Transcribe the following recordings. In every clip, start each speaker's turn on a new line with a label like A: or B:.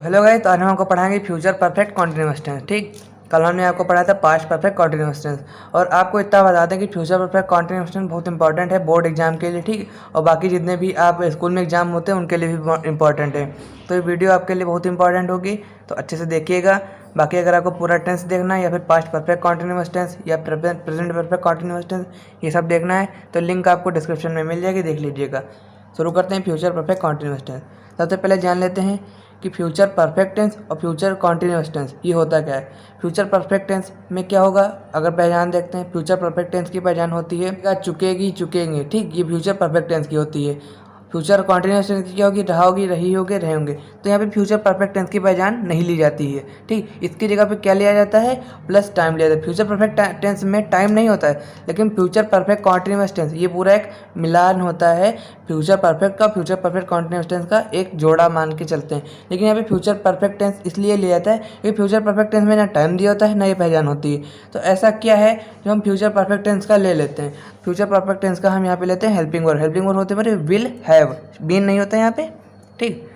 A: Hello guys, तो आज हम आपको पढ़ाएंगे फ्यूचर परफेक्ट कॉन्टिन्यूअस टेंस। ठीक, कल हमने आपको पढ़ाया था पास्ट परफेक्ट कॉन्टिन्यूअस टेंस। और आपको इतना बता दें कि फ्यूचर परफेक्ट कॉन्टिन्यूअस टेंस बहुत इंपॉर्टेंट है बोर्ड एग्जाम के लिए। ठीक, और बाकी जितने भी आप स्कूल में एग्जाम होते हैं उनके लिए भी इंपॉर्टेंट है। तो ये वीडियो आपके लिए बहुत इंपॉर्टेंट होगी, तो अच्छे से देखिएगा। बाकी अगर आपको पूरा टेंस देखना है या फिर पास्ट परफेक्ट कॉन्टिन्यूअस टेंस या प्रेजेंट परफेक्ट कॉन्टिन्यूअस टेंस, ये सब देखना है तो लिंक आपको डिस्क्रिप्शन में मिल जाएगी, देख लीजिएगा। शुरू करते हैं फ्यूचर परफेक्ट कॉन्टिन्यूअस टेंस। सबसे पहले जान लेते हैं कि फ्यूचर परफेक्ट टेंस और फ्यूचर कॉन्टिन्यूअस टेंस ये होता क्या है। फ्यूचर परफेक्ट टेंस में क्या होगा, अगर पहचान देखते हैं, फ्यूचर परफेक्ट टेंस की पहचान होती है चुकेगी चुकेंगे। ठीक, ये फ्यूचर परफेक्ट टेंस की होती है। फ्यूचर कॉन्टिन्यूअस टेंस की क्या होगी, रहा होगी, रही होगे, रहे होंगे। तो यहाँ पे फ्यूचर परफेक्ट टेंस की पहचान नहीं ली जाती है। ठीक, इसकी जगह पे क्या लिया जाता है, प्लस टाइम लिया जाता है। फ्यूचर परफेक्ट टेंस में टाइम नहीं होता है, लेकिन फ्यूचर परफेक्ट कॉन्टिन्यूअस टेंस ये पूरा एक मिलान होता है। फ्यूचर परफेक्ट का फ्यूचर परफेक्ट कॉन्टिन्यूअस टेंस का एक जोड़ा मान के चलते हैं। लेकिन यहाँ पे फ्यूचर परफेक्ट टेंस इसलिए लिया जाता है कि फ्यूचर परफेक्ट टेंस में ना टाइम दिया होता है ना ये पहचान होती है। तो ऐसा क्या है जो हम फ्यूचर परफेक्ट टेंस का ले लेते हैं। फ्यूचर परफेक्ट टेंस का हम यहाँ पे लेते हैं हेल्पिंग वर्ब। हेल्पिंग वर्ब होते हैं मेरे विल हैव, बीन नहीं होता है यहाँ पे। ठीक,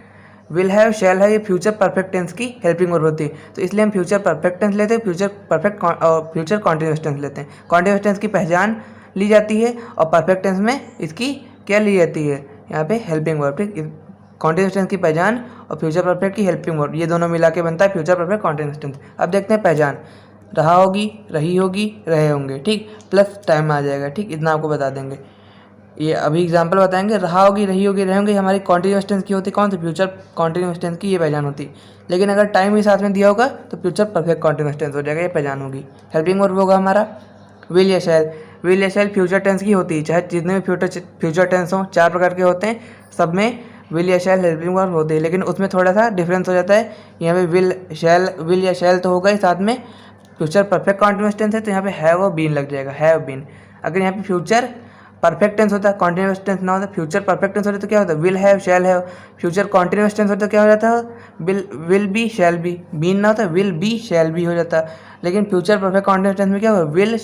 A: विल हैव, शैल है, ये फ्यूचर परफेक्ट टेंस की हेल्पिंग वर्ब होती है। तो इसलिए हम फ्यूचर परफेक्ट टेंस लेते हैं, फ्यूचर परफेक्ट और फ्यूचर कॉन्टिन्यूअस टेंस लेते हैं। कॉन्टिन्यूअस टेंस की पहचान ली जाती है और परफेक्ट टेंस में इसकी क्या ली जाती है, यहाँ पे हेल्पिंग वर्ब। ठीक, कॉन्टिन्यूअस टेंस की पहचान और फ्यूचर परफेक्ट की हेल्पिंग वर्ब, ये दोनों मिला के बनता है फ्यूचर परफेक्ट कॉन्टिन्यूअस टेंस। अब देखते हैं पहचान, रहा होगी, रही होगी, रहे होंगे। ठीक, प्लस टाइम आ जाएगा। ठीक, इतना आपको बता देंगे। ये अभी एग्जांपल बताएंगे। रहा होगी, रही होगी, रहे होंगे हमारी कॉन्टिन्यूअस टेंस की होती है। कौन सी, फ्यूचर कॉन्टिन्यूअस टेंस की ये पहचान होती है। लेकिन अगर टाइम भी साथ में दिया होगा तो फ्यूचर परफेक्ट कॉन्टिन्यूअस टेंस हो जाएगा, ये पहचान होगी। हेल्पिंग वर्ब होगा हमारा विल या शैल। विल या शैल फ्यूचर टेंस की होती है, चाहे जितने भी फ्यूचर टेंस हों, 4 प्रकार के होते हैं, सब में विल या शैल हेल्पिंग वर्ब होती है। लेकिन उसमें थोड़ा सा डिफरेंस हो जाता है। यहाँ पे विल या शैल तो होगा ही, साथ में फ्यूचर परफेक्ट कॉन्टिन्यूअस टेंस है तो यहाँ पे हैव और बीन लग जाएगा, हैव बीन। अगर यहाँ पे फ्यूचर परफेक्ट टेंस होता है, कॉन्टिन्यूअस टेंस ना होता, फ्यूचर परफेक्ट टेंस होता तो क्या होता है, will have, shall have. Future continuous tense होता तो क्या हो जाता है, will be, shall be. Been ना होता, विल बी, शैल बी हो जाता। लेकिन फ्यूचर परफेक्ट कॉन्टिन्यूअस टेंस में क्या होगा, विल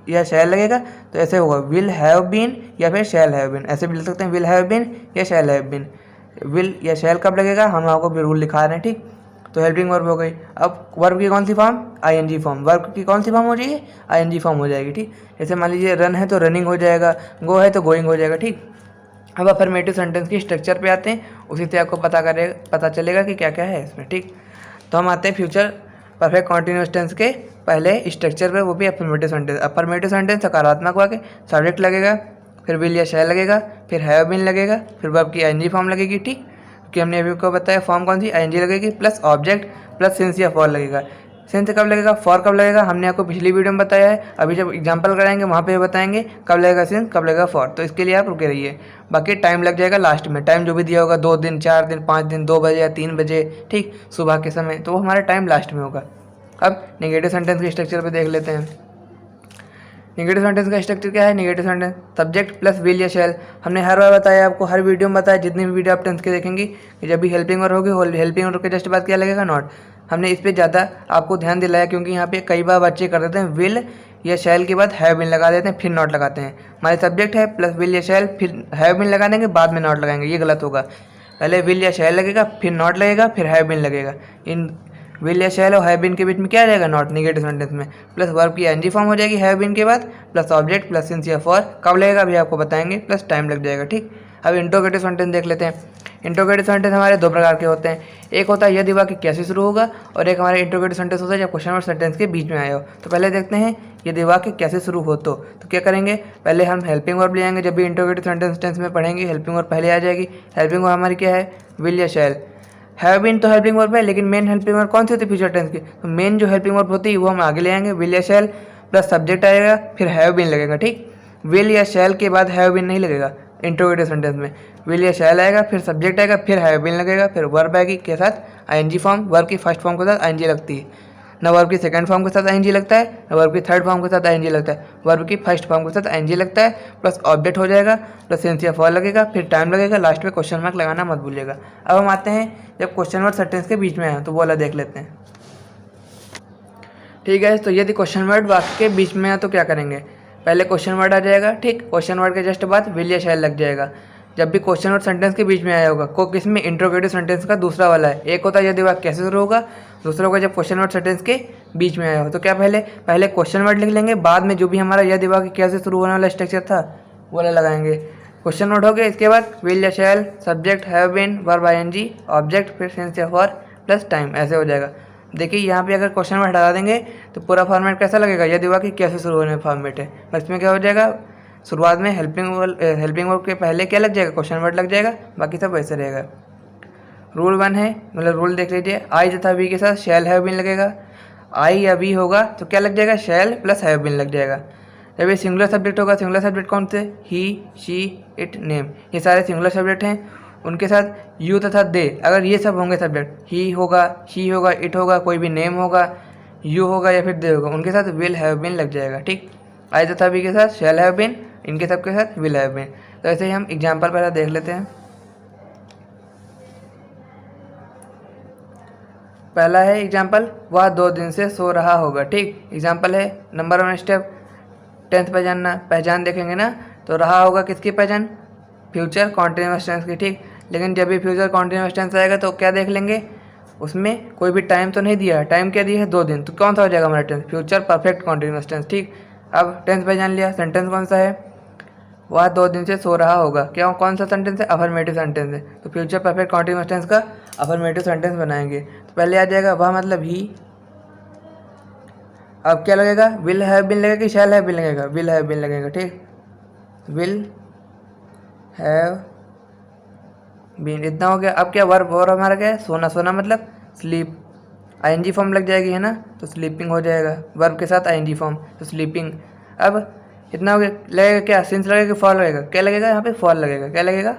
A: या शैल लगेगा, तो ऐसे होगा विल हैव बीन या फिर शैल हैव बीन, ऐसे भी लिख सकते हैं, विल हैव बीन या शैल हैव बीन। विल या शैल कब लगेगा, हम आपको रूल लिखा रहे हैं। ठीक, तो हेल्पिंग वर्ब हो गई। अब वर्ब की कौन सी फॉर्म, आईएनजी फॉर्म। वर्ब की कौन सी फॉर्म हो जाएगी, आईएनजी फॉर्म हो जाएगी। ठीक, जैसे मान लीजिए रन है तो रनिंग हो जाएगा, गो है तो गोइंग हो जाएगा। ठीक, अब अफर्मेटिव सेंटेंस की स्ट्रक्चर पे आते हैं, उसी से आपको पता चलेगा कि क्या क्या है इसमें। ठीक, तो हम आते हैं फ्यूचर परफेक्ट कॉन्टिन्यूअस टेंस के पहले स्ट्रक्चर पे, वो भी अफर्मेटिव सेंटेंस। अफर्मेटिव सेंटेंस सकारात्मक वाक्य, सब्जेक्ट लगेगा, फिर विल या शैल लगेगा, फिर हैव बीन लगेगा, फिर वर्ब की आईएनजी फॉर्म लगेगी। ठीक, कि हमने अभी को बताया फॉर्म कौन सी, आईएनजी लगेगी, प्लस ऑब्जेक्ट, प्लस सिंस या फॉर लगेगा। सिंस कब लगेगा, फॉर कब लगेगा, हमने आपको पिछली वीडियो में बताया है। अभी जब एग्जांपल कराएंगे वहाँ पे बताएंगे कब लगेगा सिंस, कब लगेगा फॉर। तो इसके लिए आप रुके रहिए। बाकी टाइम लग जाएगा लास्ट में, टाइम जो भी दिया होगा, 2 दिन, 4 दिन, 5 दिन, 2 बजे या 3 बजे, ठीक, सुबह के समय, तो वो हमारा टाइम लास्ट में होगा। अब नेगेटिव सेंटेंस के स्ट्रक्चर पर देख लेते हैं। नेगेटिव सेंटेंस का स्ट्रक्चर क्या है, negative sentence subject plus will या शैल। हमने हर बार बताया आपको, हर वीडियो में बताया, जितनी भी वीडियो आप टेंस के देखेंगे कि जब भी हेल्पिंग वर्ब होगी, हेल्पिंग वर्ब के जस्ट बाद क्या लगेगा, नॉट। हमने इस पर ज़्यादा आपको ध्यान दिलाया क्योंकि यहाँ पे कई बार बच्चे कर देते हैं विल या शैल के बाद हैव बीन लगा देते हैं, फिर नॉट लगाते हैं। हमारे सब्जेक्ट है प्लस विल या शैल, फिर हैव बीन लगा देंगे, बाद में नॉट लगाएंगे, ये गलत होगा। पहले विल या शैल लगेगा, फिर नॉट लगेगा, फिर हैव बीन लगेगा। इन विल या शैल और हैव बीन के बीच में क्या आ जाएगा, नॉट, नेगेटिव सेंटेंस में। प्लस वर्ब की आईएनजी फॉर्म हो जाएगी हैव बीन के बाद, प्लस ऑब्जेक्ट, प्लस सिंस या फॉर। कब लगेगा अभी आपको बताएंगे, प्लस टाइम लग जाएगा। ठीक, अब इंट्रोगेटिव सेंटेंस देख लेते हैं। इंट्रोगेटिव सेंटेंस हमारे 2 प्रकार के होते हैं। एक होता है यदि वाक्य कैसे शुरू होगा, और एक हमारे इंट्रोगेटिव सेंटेंस होता है जब क्वेश्चन और सेंटेंस के बीच में आया हो। तो पहले देखते हैं यदि वाक्य कैसे शुरू हो। तो क्या करेंगे, पहले हम हेल्पिंग वर्ब ले आएंगे। जब भी इंट्रोगेटिव सेंटेंस में पढ़ेंगे हेल्पिंग वर्ब पहले आ जाएगी। हेल्पिंग वर्ब हमारी क्या है, विल या शैल। हैव बीन तो हेल्पिंग वर्ब है, लेकिन मेन हेल्पिंग वर्ब कौन सी होती है, फ्यूचर टेंस की। तो मेन जो हेल्पिंग वर्ब होती है वो हम आगे ले आएंगे, विल या शैल, प्लस सब्जेक्ट आएगा, फिर हैव बीन लगेगा। ठीक, विल या शैल के बाद हैव बीन नहीं लगेगा इंट्रोगेटिव सेंटेंस में। विल या शैल आएगा, फिर सब्जेक्ट आएगा, फिर हैव बीन लगेगा, फिर वर्ब आएगी के साथ आईएनजी फॉर्म। वर्ब की फर्स्ट फॉर्म के साथ आईएनजी लगती है, ना वर्ब की सेकंड फॉर्म के साथ आईएनजी लगता है, ना वर्ब की थर्ड फॉर्म के साथ आईएनजी लगता है। वर्ब की फर्स्ट फॉर्म के साथ आईएनजी लगता है, प्लस ऑब्जेक्ट हो जाएगा, प्लस सिंस या फॉर लगेगा, फिर टाइम लगेगा, लास्ट में क्वेश्चन मार्क लगाना मत भूलिएगा। अब हम आते हैं जब क्वेश्चन वर्ड सेंटेंस के बीच में आए तो वो वाला देख लेते हैं। ठीक है, तो यदि क्वेश्चन वर्ड वाक्य के बीच में है तो क्या करेंगे, पहले क्वेश्चन वर्ड आ जाएगा। ठीक, क्वेश्चन वर्ड के जस्ट बाद विल या शैल लग जाएगा। जब भी क्वेश्चन वर्ड सेंटेंस के बीच में आया होगा, को किस में, इंट्रोगेटिव सेंटेंस का दूसरा वाला है। एक होता है यदि वाक्य कैसे शुरू होगा, दूसरा होगा जब क्वेश्चन वर्ड सेंटेंस के बीच में आया हो। तो क्या पहले क्वेश्चन वर्ड लिख लेंगे, बाद में जो भी हमारा यदि वाक्य कैसे शुरू होने वाला स्ट्रक्चर था वो वाला लगाएंगे। क्वेश्चन वर्ड हो गया, इसके बाद विल या shall, subject have been, verb ING, object फिर सिंस या फॉर प्लस टाइम, ऐसे हो जाएगा। देखिए यहाँ पे अगर क्वेश्चन वर्ड हटा देंगे तो पूरा फॉर्मेट कैसा लगेगा, यदि वाक्य कैसे शुरू होने फॉर्मेट है। बस इसमें क्या हो जाएगा, शुरुआत में हेल्पिंग वर्ब के पहले क्या लग जाएगा, क्वेश्चन वर्ड लग जाएगा, बाकी सब वैसे रहेगा। रूल 1 है, मतलब रूल देख लीजिए, आई तथा वी के साथ शैल हैव बीन लगेगा। आई या वी होगा तो क्या लग जाएगा, शैल प्लस हैव बीन लग जाएगा। जब ये सिंगुलर सब्जेक्ट होगा, सिंगुलर सब्जेक्ट कौन से, ही, शी, इट, नेम, ये सारे सिंगुलर सब्जेक्ट हैं। उनके साथ यू तथा दे, अगर ये सब होंगे सब्जेक्ट, ही होगा, शी होगा, इट होगा, कोई भी नेम होगा, यू होगा या फिर दे होगा, उनके साथ विल हैव बीन लग जाएगा। ठीक, आई तथा वी के साथ शैल हैव बीन, इनके सब के साथ विल हैव बीन। तो ऐसे ही हम एग्जाम्पल पहले देख लेते हैं। पहला है एग्जाम्पल, वह 2 दिन से सो रहा होगा। ठीक, एग्जाम्पल है, नंबर 1 स्टेप, 10th पहचानना, पहचान देखेंगे ना, तो रहा होगा किसकी पहचान, फ्यूचर कॉन्टिन्यूअस टेंस की। ठीक, लेकिन जब भी फ्यूचर कॉन्टिन्यूअस टेंस आएगा तो क्या देख लेंगे, उसमें कोई भी टाइम तो नहीं दिया है, टाइम क्या दिया है, 2 दिन, तो कौन सा हो जाएगा हमारा tense, future perfect continuous tense. ठीक, अब टेंस पहचान लिया, सेंटेंस कौन सा है, वह 2 दिन से सो रहा होगा, क्या कौन सा सेंटेंस है, अफर्मेटिव सेंटेंस है, तो फ्यूचर परफेक्ट कॉन्टिन्यूअस टेंस का अफर्मेटिव सेंटेंस बनाएंगे। तो पहले आ जाएगा वह मतलब ही, अब क्या लगेगा, विल हैव बीन लगेगा कि शैल हैव बीन लगेगा, विल हैव बीन लगेगा। ठीक, विल हैव बीन, इतना हो गया। अब क्या वर्ब हमारा क्या है, सोना, सोना मतलब स्लीप, आईएनजी फॉर्म लग जाएगी है ना, तो स्लीपिंग हो जाएगा, वर्ब के साथ आईएनजी फॉर्म, तो स्लीपिंग। अब इतना हो गया, लगेगा क्या, सिंस लगेगा, फॉर लगेगा, क्या लगेगा यहाँ पे, फॉर लगेगा, क्या लगेगा,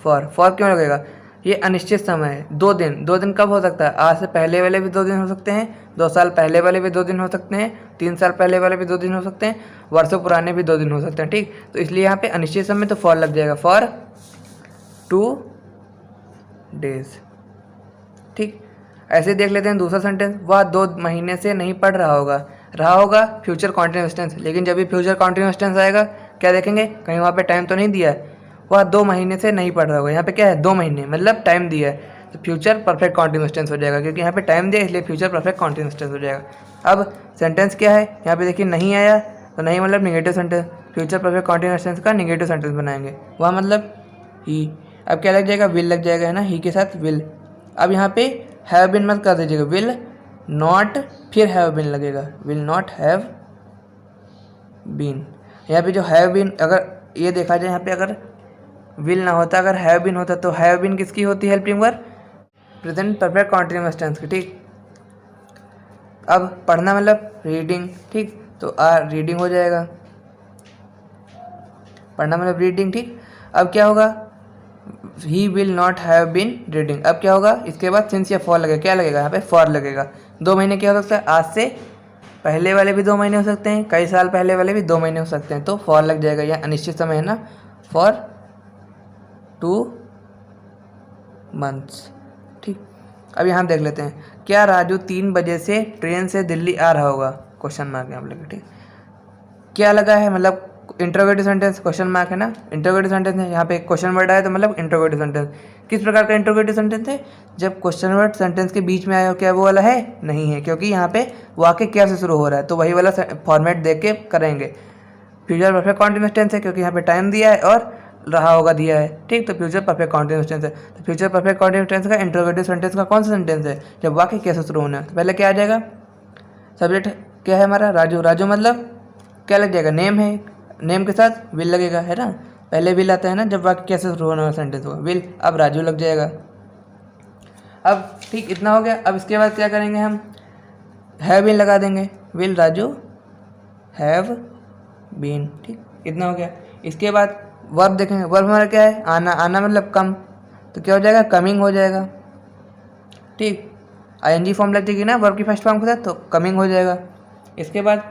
A: फॉर। फॉर क्यों लगेगा, ये अनिश्चित समय है, 2 दिन, 2 दिन कब हो सकता है, आज से पहले वाले भी 2 दिन हो सकते हैं, 2 साल पहले वाले भी 2 दिन हो सकते हैं, 3 साल पहले वाले भी 2 दिन हो सकते हैं, वर्षों पुराने भी 2 दिन हो सकते हैं। ठीक, तो इसलिए यहाँ पे अनिश्चित समय तो फॉर लग जाएगा, फॉर 2 डेज। ठीक, ऐसे देख लेते हैं दूसरा सेंटेंस, वह 2 महीने से नहीं पढ़ रहा होगा, रहा होगा फ्यूचर कॉन्टिन्यूअस टेंस, लेकिन जब भी फ्यूचर कॉन्टिन्यूअस टेंस आएगा क्या देखेंगे, कहीं वहाँ पे टाइम तो नहीं दिया है, वह 2 महीने से नहीं पढ़ रहा होगा, यहाँ पे क्या है, 2 महीने मतलब टाइम दिया है, तो फ्यूचर परफेक्ट कॉन्टिन्यूअस टेंस हो जाएगा, क्योंकि यहाँ पे टाइम दिया इसलिए फ्यूचर परफेक्ट कॉन्टिन्यूअस टेंस हो जाएगा। अब सेंटेंस क्या है, यहाँ पे देखिए नहीं आया, तो नहीं मतलब negative sentence, future perfect continuous tense का निगेटिव सेंटेंस बनाएंगे, वह मतलब ही। अब क्या लग जाएगा, विल लग जाएगा है ना, ही के साथ विल। अब यहाँ पे हैव बीन मत कर दीजिएगा, विल नॉट फिर हैव बीन लगेगा, विल नॉट हैव बीन। यहाँ पे जो हैव बीन, अगर ये देखा जाए यहाँ पे अगर विल ना होता, अगर हैव बीन होता, तो हैव बीन किसकी होती है, helping verb, present perfect continuous tense की। ठीक, अब पढ़ना मतलब रीडिंग। ठीक, तो रीडिंग हो जाएगा, पढ़ना मतलब रीडिंग। ठीक, अब क्या होगा, he will not have been reading. अब क्या होगा, इसके बाद सिंस या फॉर लगेगा, क्या लगेगा यहाँ पे, फॉर लगेगा। 2 महीने क्या हो सकता है, आज से पहले वाले भी 2 महीने हो सकते हैं, कई साल पहले वाले भी 2 महीने हो सकते हैं, तो फॉर लग जाएगा, यह अनिश्चित समय है ना, फॉर 2 मंथ्स। ठीक, अब यहाँ देख लेते हैं, क्या राजू 3 बजे से ट्रेन से दिल्ली आ रहा होगा, क्वेश्चन मार्क यहाँ लगे। ठीक, क्या लगा है, मतलब इंट्रोगेटिव सेंटेंस, क्वेश्चन मार्क है ना, इंट्रोगेटिव सेंटेंस है, यहाँ पे क्वेश्चन वर्ड आया तो मतलब इंट्रोगेटिव सेंटेंस। किस प्रकार का इंट्रोगेटिव सेंटेंस है, जब क्वेश्चन वर्ड सेंटेंस के बीच में आया हो, क्या वो वाला है, नहीं है, क्योंकि यहाँ पे वाक्य क्या से शुरू हो रहा है, तो वही वाला फॉर्मेट देख के करेंगे। फ्यूचर परफेक्ट कॉन्टिन्यूअस टेंस है, क्योंकि यहाँ पे टाइम दिया है और रहा होगा दिया है। ठीक, तो फ्यूचर परफेक्ट कॉन्टिन्यूअस टेंस है, तो फ्यूचर परफेक्ट कॉन्टिन्यूअस टेंस का इंट्रोगेटिव सेंटेंस का कौन सा सेंटेंस है, जब वाक्य कैसे शुरू होना है। तो पहले क्या आ जाएगा, सब्जेक्ट क्या है हमारा, राजू, राजू मतलब क्या लग जाएगा, नेम है, नेम के साथ विल लगेगा है ना, पहले विल आता है ना जब वाक्य कैसे शुरू होना सेंटेंस होगा, विल। अब राजू लग जाएगा। अब ठीक, इतना हो गया। अब इसके बाद क्या करेंगे, हम हैव बीन लगा देंगे, विल राजू हैव बीन। ठीक, इतना हो गया। इसके बाद वर्ब देखेंगे, वर्ब हमारा क्या है, आना, आना मतलब कम, तो क्या हो जाएगा, कमिंग हो जाएगा। ठीक, आईएनजी फॉर्म लग जाएगी ना वर्ब की फर्स्ट फॉर्म के साथ, तो कमिंग हो जाएगा। इसके बाद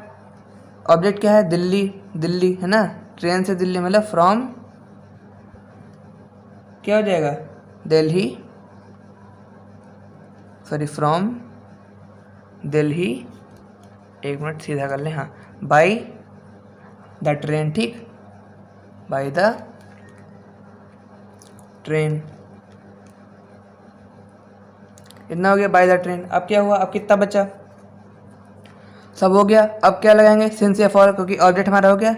A: ऑब्जेक्ट क्या है, दिल्ली, दिल्ली है ना, ट्रेन से दिल्ली मतलब फ्रॉम, क्या हो जाएगा, दिल्ली, सॉरी फ्रॉम दिल्ली, एक मिनट सीधा कर लें, हाँ, बाई द ट्रेन। ठीक, बाई द ट्रेन, इतना हो गया बाय द ट्रेन। अब क्या हुआ, अब कितना बचा, सब हो गया। अब क्या लगाएंगे, सिंस या फॉर, क्योंकि ऑब्जेक्ट हमारा हो गया,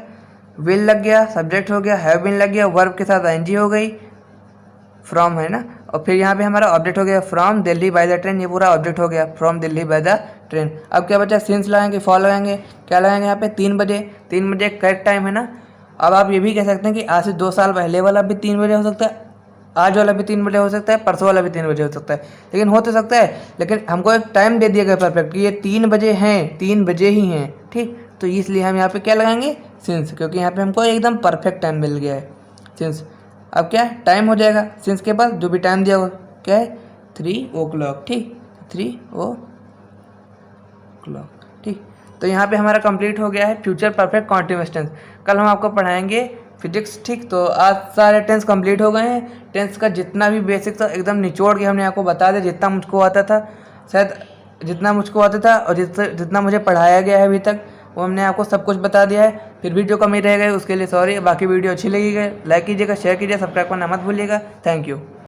A: विल लग गया, सब्जेक्ट हो गया, हैव बीन लग गया, वर्ब के साथ आईएनजी हो गई, फ्रॉम है ना, और फिर यहाँ पे हमारा ऑब्जेक्ट हो गया from Delhi by the train, ये पूरा ऑब्जेक्ट हो गया from Delhi by the train. अब क्या बचा, सिंस लगाएंगे, फॉर लगाएंगे, क्या लगाएंगे यहाँ पे 3 बजे, 3 बजे करेक्ट टाइम है ना। अब आप ये भी कह सकते हैं कि आज से 2 साल पहले वाला भी 3 बजे हो सकता है, आज वाला भी 3 बजे हो सकता है, परसों वाला भी 3 बजे हो सकता है, लेकिन हो तो सकता है, लेकिन हमको एक टाइम दे दिया गया परफेक्ट कि ये 3 बजे हैं, 3 बजे ही हैं, ठीक। तो इसलिए हम यहाँ पे क्या लगाएंगे, सिंस, क्योंकि यहाँ पे हमको एकदम परफेक्ट टाइम मिल गया है, सिंस। अब क्या टाइम हो जाएगा, सिंस के बाद जो भी टाइम दिया होगा क्या है 3 o'clock, ठीक, 3 o'clock, ठीक। तो यहाँ पे हमारा कंप्लीट हो गया है फ्यूचर परफेक्ट कॉन्टिन्यूअस टेंस। कल हम आपको पढ़ाएंगे फिजिक्स, ठीक। तो आज सारे टेंस कंप्लीट हो गए हैं, टेंस का जितना भी बेसिक था एकदम निचोड़ के हमने आपको बता दिया, जितना मुझको आता था, शायद जितना मुझको आता था और जितना मुझे पढ़ाया गया है अभी तक वो हमने आपको सब कुछ बता दिया है। फिर भी जो कमी रह गई उसके लिए सॉरी। बाकी वीडियो अच्छी लगी लाइक कीजिएगा, शेयर कीजिए, सब्सक्राइब करना मत भूलिएगा। Thank you.